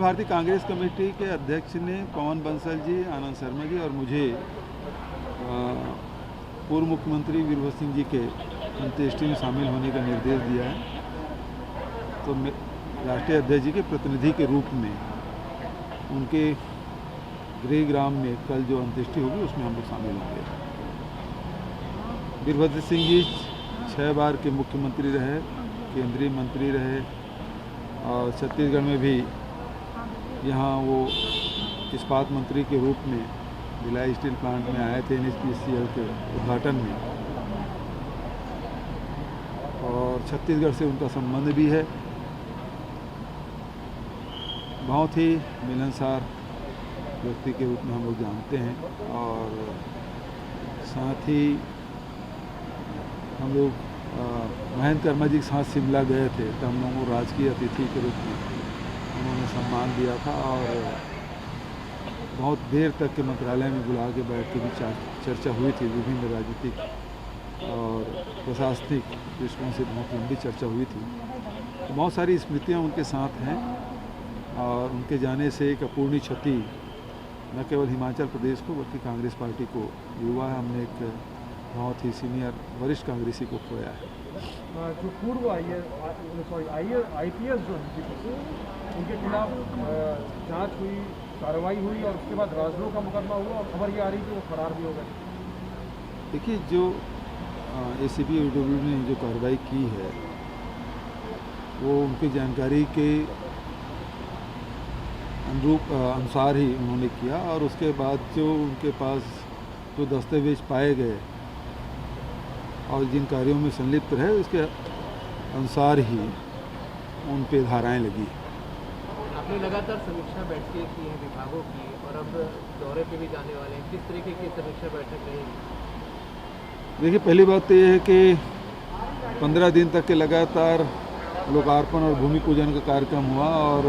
भारतीय कांग्रेस कमेटी के अध्यक्ष ने पवन बंसल जी, आनंद शर्मा जी और मुझे पूर्व मुख्यमंत्री वीरभद्र सिंह जी के अंत्येष्टि में शामिल होने का निर्देश दिया है। तो राष्ट्रीय अध्यक्ष जी के प्रतिनिधि के रूप में उनके गृहग्राम में कल जो अंत्येष्टि होगी उसमें हम लोग शामिल होंगे। वीरभद्र सिंह जी 6 बार के मुख्यमंत्री रहे, केंद्रीय मंत्री रहे और छत्तीसगढ़ में भी यहाँ वो इस्पात मंत्री के रूप में भिलाई स्टील प्लांट में आए थे NHPCL के उद्घाटन में, और छत्तीसगढ़ से उनका संबंध भी है। बहुत ही मिलनसार व्यक्ति के रूप में हम लोग जानते हैं। और साथ ही हम लोग महेंद्र कर्मा जी के साथ शिमला गए थे, तो हम लोगों को राजकीय अतिथि के रूप में उन्होंने सम्मान दिया था और बहुत देर तक के मंत्रालय में बुला के बैठ के भी चर्चा हुई थी। विभिन्न राजनीतिक और प्रशासनिक दृष्टिकोण से बहुत लंबी चर्चा हुई थी। तो बहुत सारी स्मृतियाँ उनके साथ हैं और उनके जाने से एक अपूर्णीय क्षति न केवल हिमाचल प्रदेश को बल्कि कांग्रेस पार्टी को हुआ है। हमने एक बहुत ही सीनियर वरिष्ठ कांग्रेसी को खोया है। जो पूर्व IPS जो उनके खिलाफ जांच हुई, कार्रवाई हुई और उसके बाद राजद्रोह का मुकदमा हुआ और खबर ये आ रही कि वो फरार भी हो गए। देखिए, जो ACP UW ने जो कार्रवाई की है वो उनकी जानकारी के अनुसार ही उन्होंने किया, और उसके बाद जो उनके पास जो दस्तावेज पाए गए और जिन कार्यों में संलिप्त रहे उसके अनुसार ही उन पे धाराएं लगी। आपने लगातार समीक्षा बैठकें की हैं विभागों की और अब दौरे पे भी जाने वाले हैं, किस तरीके की समीक्षा बैठक रहेगी? देखिए, पहली बात तो ये है कि 15 दिन तक के लगातार लोकार्पण और भूमि पूजन का कार्यक्रम हुआ और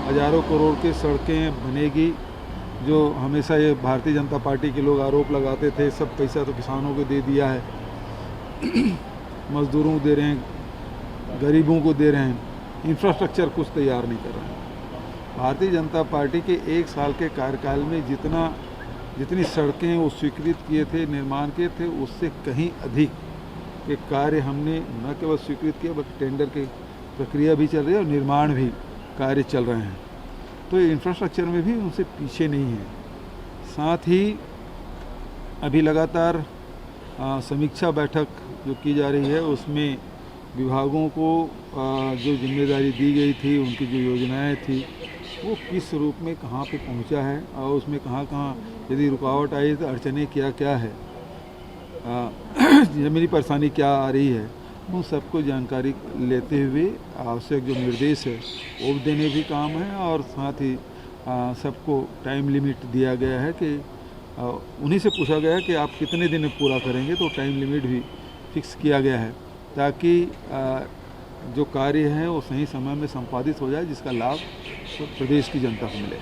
हजारों करोड़ की सड़कें बनेगी। जो हमेशा ये भारतीय जनता पार्टी के लोग आरोप लगाते थे सब पैसा तो किसानों को दे दिया है, मजदूरों को दे रहे हैं, गरीबों को दे रहे हैं, इंफ्रास्ट्रक्चर कुछ तैयार नहीं कर रहे हैं। भारतीय जनता पार्टी के 1 साल के कार्यकाल में जितनी सड़कें वो स्वीकृत किए थे, निर्माण किए थे, उससे कहीं अधिक के कार्य हमने न केवल स्वीकृत किया बल्कि टेंडर की प्रक्रिया भी चल रही है और निर्माण भी कार्य चल रहे हैं। तो इंफ्रास्ट्रक्चर में भी उनसे पीछे नहीं है। साथ ही अभी लगातार समीक्षा बैठक जो की जा रही है उसमें विभागों को जो जिम्मेदारी दी गई थी, उनकी जो योजनाएं थी वो किस रूप में कहाँ पे पहुंचा है और उसमें कहाँ यदि रुकावट आई तो अड़चनें क्या है, ज़मीनी परेशानी क्या आ रही है, उन सबको जानकारी लेते हुए आवश्यक जो निर्देश है वो देने भी काम है। और साथ ही सबको टाइम लिमिट दिया गया है कि उन्हीं से पूछा गया है कि आप कितने दिन में पूरा करेंगे, तो टाइम लिमिट भी फिक्स किया गया है ताकि जो कार्य है वो सही समय में संपादित हो जाए, जिसका लाभ तो प्रदेश की जनता को मिले।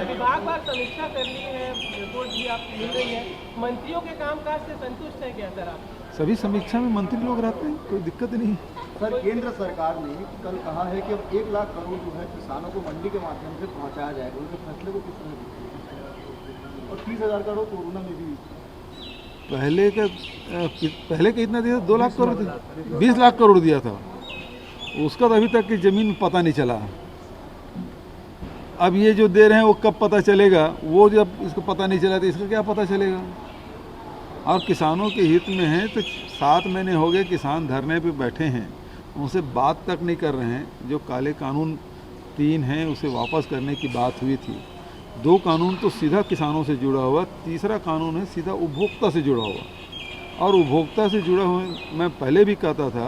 विभाग समीक्षा करनी है, रिपोर्ट भी आपको मिल रही है, मंत्रियों के कामकाज से संतुष्ट हैं क्या सर आप? सभी समीक्षा में मंत्री लोग रहते हैं, कोई दिक्कत नहीं। सर, केंद्र सरकार ने कल कहा है कि अब 1 लाख करोड़ जो है किसानों को मंडी के माध्यम से पहुंचाया जाएगा, उनके फैसले को किस तरह देखते हैं? और 30,000 करोड़ कोरोना में भी पहले का इतना दिया था, 2 लाख करोड़, 20 लाख करोड़ दिया था, उसका तो अभी तक की ज़मीन पता नहीं चला। अब ये जो दे रहे हैं वो कब पता चलेगा, वो जब इसको पता नहीं चला तो इसका क्या पता चलेगा। और किसानों के हित में है तो 7 महीने हो गए किसान धरने पे बैठे हैं, उनसे बात तक नहीं कर रहे हैं। जो काले कानून 3 हैं उसे वापस करने की बात हुई थी। 2 कानून तो सीधा किसानों से जुड़ा हुआ, तीसरा कानून है सीधा उपभोक्ता से जुड़ा हुआ। और उपभोक्ता से जुड़ा हुआ मैं पहले भी कहता था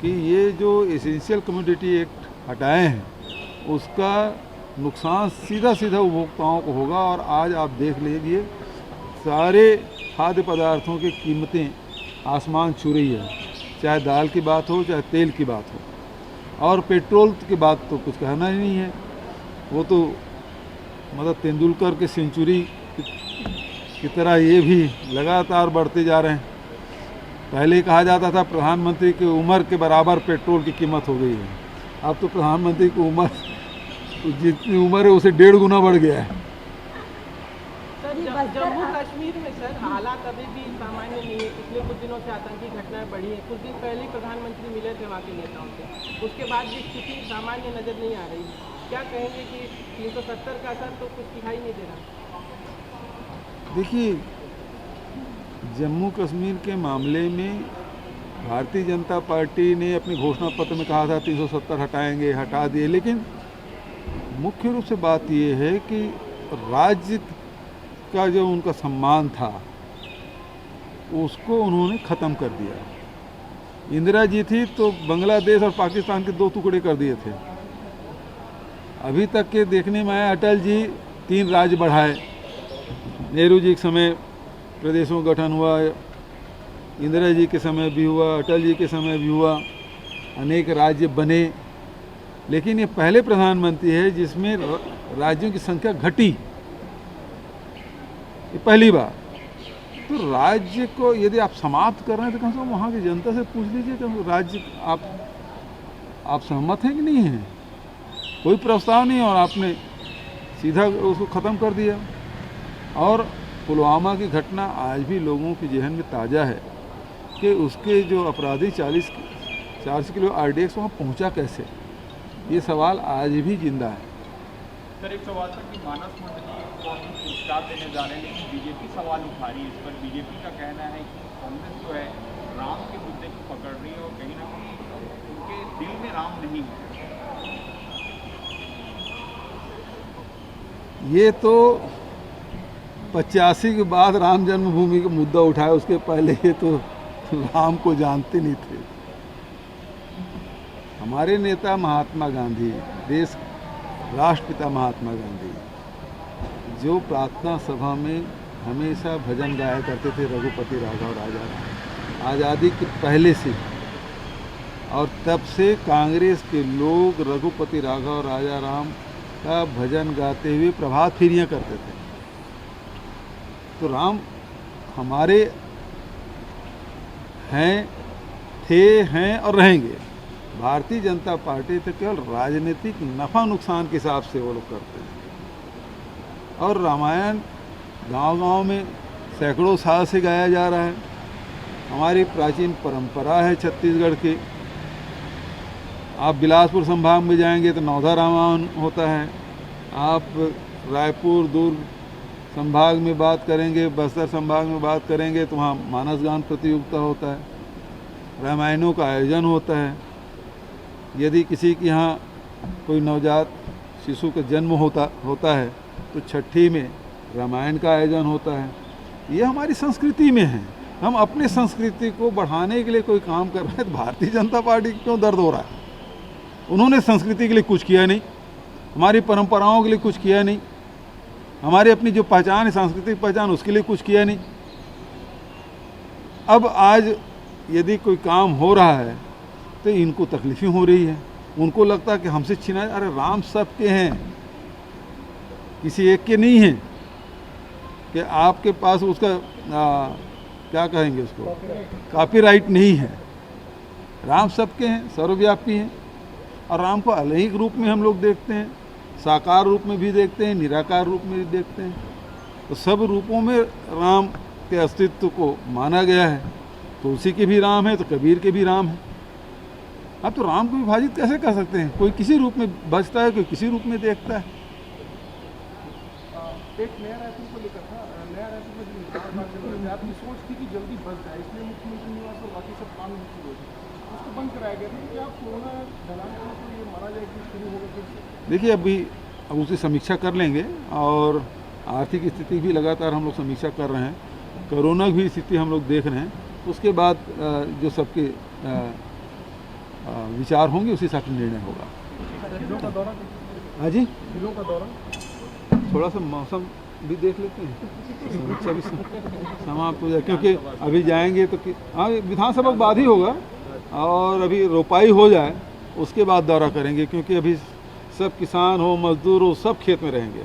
कि ये जो एसेंशियल कमोडिटी एक्ट हटाए हैं उसका नुकसान सीधा उपभोक्ताओं को होगा। और आज आप देख लीजिए सारे खाद्य पदार्थों की कीमतें आसमान छू रही है, चाहे दाल की बात हो चाहे तेल की बात हो। और पेट्रोल की बात तो कुछ कहना ही नहीं है, वो तो मतलब तेंदुलकर के सेंचुरी की तरह ये भी लगातार बढ़ते जा रहे हैं। पहले कहा जाता था प्रधानमंत्री की उम्र के बराबर पेट्रोल की कीमत हो गई है, अब तो प्रधानमंत्री की उम्र तो जितनी उम्र है उसे 1.5 गुना बढ़ गया है। जम्मू कश्मीर में सर हालात अभी भी सामान्य नहीं है। पिछले कुछ दिनों से आतंकी घटनाएं बढ़ी हैं। कुछ दिन पहले ही प्रधानमंत्री मिले थे वहाँ के नेताओं से, उसके बाद भी स्थिति सामान्य नज़र नहीं आ रही। क्या कहेंगे कि 370 का असर तो कुछ दिखाई नहीं दे रहा? देखिए, जम्मू कश्मीर के मामले में भारतीय जनता पार्टी ने अपने घोषणा पत्र में कहा था 370 हटाएंगे, हटा दिए, लेकिन मुख्य रूप से बात ये है कि राज्य का जो उनका सम्मान था उसको उन्होंने ख़त्म कर दिया। इंदिरा जी थी तो बांग्लादेश और पाकिस्तान के 2 टुकड़े कर दिए थे। अभी तक के देखने में आया, अटल जी 3 राज्य बढ़ाए, नेहरू जी के समय प्रदेशों का गठन हुआ, इंदिरा जी के समय भी हुआ, अटल जी के समय भी हुआ, अनेक राज्य बने, लेकिन ये पहले प्रधानमंत्री है जिसमें राज्यों की संख्या घटी, ये पहली बार। तो राज्य को यदि आप समाप्त कर रहे हैं तो कम से कम वहाँ की जनता से पूछ लीजिए कि राज्य आप सहमत हैं कि नहीं हैं। कोई प्रस्ताव नहीं और आपने सीधा उसको ख़त्म कर दिया। और पुलवामा की घटना आज भी लोगों के जहन में ताज़ा है कि उसके जो अपराधी 40 किलो RDX वहाँ पहुँचा कैसे, ये सवाल आज भी जिंदा है। सर, एक सवाल था कि मानस मंडली को हम पुरस्कार देने जा रहे हैं, लेकिन बीजेपी सवाल उठा रही है इस पर। बीजेपी का कहना है कि कांग्रेस जो है राम के मुद्दे को पकड़ रही है और कहीं ना कहीं उनके दिल में राम नहीं है। ये तो 85 के बाद राम जन्मभूमि का मुद्दा उठाया, उसके पहले ये तो राम को जानते नहीं थे। हमारे नेता महात्मा गांधी, देश राष्ट्रपिता महात्मा गांधी, जो प्रार्थना सभा में हमेशा भजन गाया करते थे, रघुपति राघव राजा राम, आज़ादी के पहले से, और तब से कांग्रेस के लोग रघुपति राघव राजा राम का भजन गाते हुए प्रभात फेरियां करते थे। तो राम हमारे हैं, थे, हैं और रहेंगे। भारतीय जनता पार्टी तो केवल राजनीतिक नफ़ा नुकसान के हिसाब से वो लोग करते हैं। और रामायण गांव-गांव में सैकड़ों साल से गाया जा रहा है। हमारी प्राचीन परंपरा है छत्तीसगढ़ की। आप बिलासपुर संभाग में जाएंगे तो नौधा रामायण होता है। आप रायपुर दुर्ग संभाग में बात करेंगे, बस्तर संभाग में बात करेंगे तो वहाँ मानस गान प्रतियोगिता होता है, रामायणों का आयोजन होता है। यदि किसी के यहाँ कोई नवजात शिशु का जन्म होता है तो छठी में रामायण का आयोजन होता है। ये हमारी संस्कृति में है। हम अपने संस्कृति को बढ़ाने के लिए कोई काम कर रहे हैं तो भारतीय जनता पार्टी को क्यों दर्द हो रहा है? उन्होंने संस्कृति के लिए कुछ किया नहीं, हमारी परंपराओं के लिए कुछ किया नहीं, हमारी अपनी जो पहचान है, सांस्कृतिक पहचान, उसके लिए कुछ किया नहीं। अब आज यदि कोई काम हो रहा है तो इनको तकलीफें हो रही है। उनको लगता है कि हमसे छीना। अरे राम सबके हैं, किसी एक के नहीं है कि आपके पास उसका क्या कहेंगे उसको, कॉपीराइट नहीं है। राम सबके हैं, सर्वव्यापी हैं। और राम को अलग रूप में हम लोग देखते हैं, साकार रूप में भी देखते हैं, निराकार रूप में भी देखते हैं। तो सब रूपों में राम के अस्तित्व को माना गया है। तुलसी के भी राम है तो कबीर के भी राम है। अब तो राम को विभाजित कैसे कर सकते हैं? कोई किसी रूप में बचता है, कोई किसी रूप में देखता है। एक नया रायपुर को लेकर था, नया रायपुर में जो निर्माण कार्य चल रहा है, आपकी सोच थी कि जल्दी बन जाए, इसलिए मुख्यमंत्री निवास और बाकी सब काम शुरू हो गए, उसको बंद कराया गया था। क्या कोरोना ढलान को ये माना जाए कि शुरू होगा फिर से? देखिए, अब उसकी समीक्षा कर लेंगे और आर्थिक स्थिति भी लगातार हम लोग समीक्षा कर रहे हैं, कोरोना की भी स्थिति हम लोग देख रहे हैं। उसके बाद जो सबके विचार होंगे उसी हिसाब से निर्णय होगा। जिलों का दौरा, हाँ जी, जिलों का दौरा, थोड़ा सा मौसम भी देख लेते हैं, समीक्षा भी समाप्त हो जाए, क्योंकि अभी जाएंगे तो हाँ विधानसभा के बाद ही होगा और अभी रोपाई हो जाए उसके बाद दौरा करेंगे, क्योंकि अभी सब किसान हो, मजदूर हो, सब खेत में रहेंगे।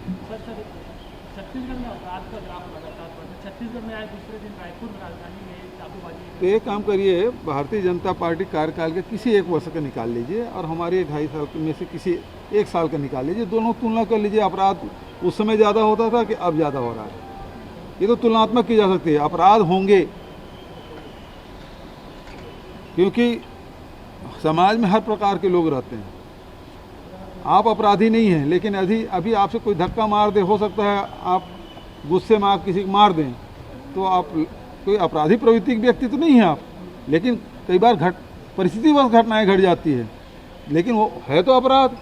छत्तीसगढ़ में अपराध का ग्राफ लगातार बढ़ रहा है। छत्तीसगढ़ में आए दूसरे दिन रायपुर राजधानी में चाकूबाजी। तो एक काम करिए, भारतीय जनता पार्टी कार्यकाल के किसी एक वर्ष का निकाल लीजिए और हमारे 2.5 साल में से किसी 1 साल का निकाल लीजिए, दोनों तुलना कर लीजिए, अपराध उस समय ज़्यादा होता था कि अब ज़्यादा हो रहा है। ये तो तुलनात्मक की जा सकती है। अपराध होंगे क्योंकि समाज में हर प्रकार के लोग रहते हैं। आप अपराधी नहीं हैं, लेकिन अभी आपसे कोई धक्का मार दे, हो सकता है आप गुस्से में आप किसी को मार दें, तो आप कोई अपराधी प्रवृत्ति के व्यक्ति तो नहीं है आप, लेकिन कई बार परिस्थितिवश घटनाएं घट जाती है, लेकिन वो है तो अपराध।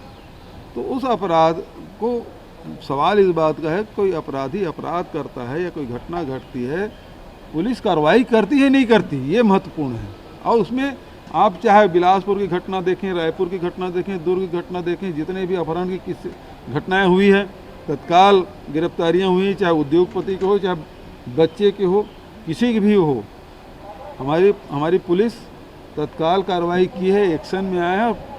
तो उस अपराध को, सवाल इस बात का है, कोई अपराधी अपराध करता है या कोई घटना घटती है, पुलिस कार्रवाई करती है नहीं करती, ये महत्वपूर्ण है। और उसमें आप चाहे बिलासपुर की घटना देखें, रायपुर की घटना देखें, दुर्ग की घटना देखें, जितने भी अपहरण की किस घटनाएं हुई है, तत्काल गिरफ्तारियां हुई, चाहे उद्योगपति के हो, चाहे बच्चे के हो, किसी की भी हो, हमारी पुलिस तत्काल कार्रवाई की है, एक्शन में आया है।